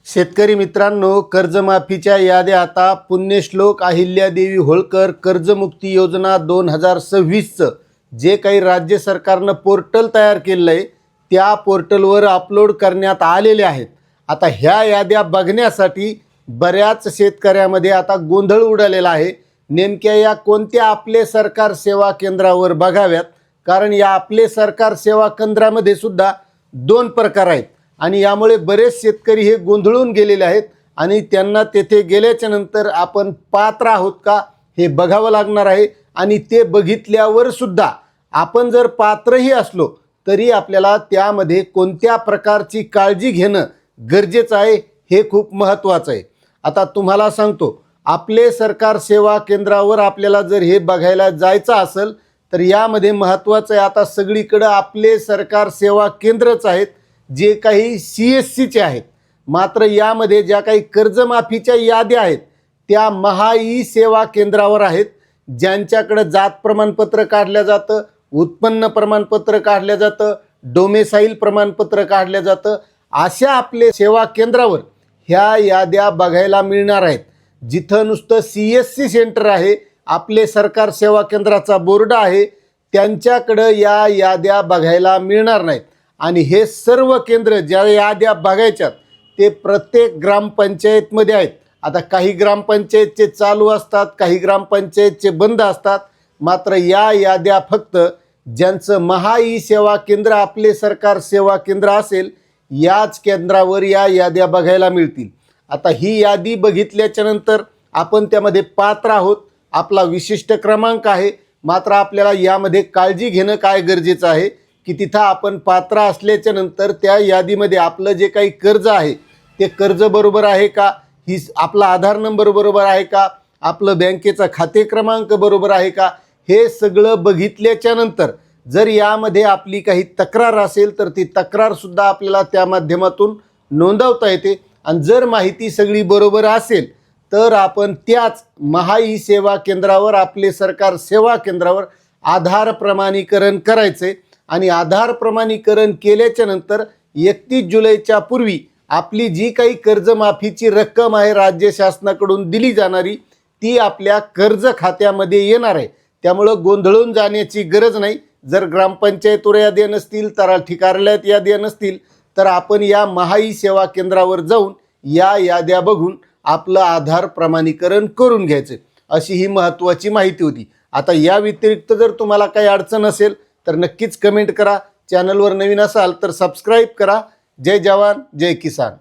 शेतकरी मित्रांनो, कर्जमाफीच्या याद्या आता पुण्यश्लोक अहिल्यादेवी होळकर कर्जमुक्ती योजना 2026चं जे काही राज्य सरकारनं पोर्टल तयार केलेलं आहे त्या पोर्टलवर अपलोड करण्यात आलेले आहेत। आता ह्या याद्या बघण्यासाठी बऱ्याच शेतकऱ्यामध्ये आता गोंधळ उडालेला आहे। नेमक्या या कोणत्या आपले सरकार सेवा केंद्रावर बघाव्यात, कारण या आपले सरकार सेवा केंद्रामध्ये सुद्धा दोन प्रकार आहेत आणि यामुळे बरेच शेतकरी हे गोंधळून गेलेले आहेत आणि त्यांना तेथे गेल्याच्या नंतर आपण पात्र आहोत का हे बघावं लागणार आहे। आणि ते बघितल्यावर सुद्धा आपण जर पात्रही असलो तरी आपल्याला त्यामध्ये कोणत्या प्रकारची काळजी घेणं गरजेचं आहे हे खूप महत्त्वाचं आहे। आता तुम्हाला सांगतो, आपले सरकार सेवा केंद्रावर आपल्याला जर हे बघायला जायचं असेल तर यामध्ये महत्त्वाचं आहे, आता सगळीकडे आपले सरकार सेवा केंद्रच आहेत जे काही CSCचे आहेत। मात्र यामध्ये ज्या काही कर्जमाफीच्या याद्या आहेत त्या महा सेवा केंद्रावर आहेत, ज्यांच्याकडे जात प्रमाणपत्र काढलं जातं, उत्पन्न प्रमाणपत्र काढलं जातं, डोमेसाईल प्रमाणपत्र काढलं जातं। अशा आपले सेवा केंद्रावर ह्या याद्या बघायला मिळणार आहेत। जिथं नुसतं CSC सेंटर आहे, आपले सरकार सेवा केंद्राचा बोर्ड आहे, त्यांच्याकडं या याद्या बघायला मिळणार नाहीत। आणि हे सर्व केंद्र ज्या याद्या बघायच्यात ते प्रत्येक ग्रामपंचायतमध्ये आहेत। आता काही ग्रामपंचायतचे चालू असतात, काही ग्रामपंचायतचे बंद असतात। मात्र या याद्या फक्त ज्यांचं महा सेवा केंद्र आपले सरकार सेवा केंद्र असेल याच केंद्रावर या याद्या बघायला मिळतील। आता ही यादी बघितल्याच्या नंतर आपण त्यामध्ये पात्र आहोत, आपला विशिष्ट क्रमांक आहे। मात्र आपल्याला यामध्ये काळजी घेणं काय गरजेचं आहे की तिथं आपण पात्र असल्याच्या नंतर त्या यादीमध्ये आपलं जे काही कर्ज आहे ते कर्ज बरोबर आहे का, ही आपला आधार नंबर बरोबर आहे का, आपलं बँकेचा खाते क्रमांक बरोबर आहे का, हे सगळं बघितल्याच्या नंतर जर यामध्ये आपली काही तक्रार असेल तर ती तक्रारसुद्धा आपल्याला त्या माध्यमातून नोंदवता येते। आणि जर माहिती सगळी बरोबर असेल तर आपण त्याच महा सेवा केंद्रावर आपले सरकार सेवा केंद्रावर आधार प्रमाणीकरण करायचे आणि आधार प्रमाणीकरण केल्याच्या नंतर 31 जुलैच्या पूर्वी आपली जी काही कर्जमाफीची रक्कम आहे राज्य शासनाकडून दिली जाणारी ती आपल्या कर्ज खात्यामध्ये येणार आहे। त्यामुळं गोंधळून जाण्याची गरज नाही। जर ग्रामपंचायतवर याद्या नसतील, तलाठी कार्यालयात याद्या नसतील तर आपण या महा सेवा केंद्रावर जाऊन या याद्या बघून आपलं आधार प्रमाणीकरण करून घ्यायचं। अशी ही महत्त्वाची माहिती होती। आता या व्यतिरिक्त जर तुम्हाला काही अडचण असेल तर नक्कीच कमेंट करा। चॅनलवर नवीन असाल तर सबस्क्राईब करा। जय जवान जय किसान।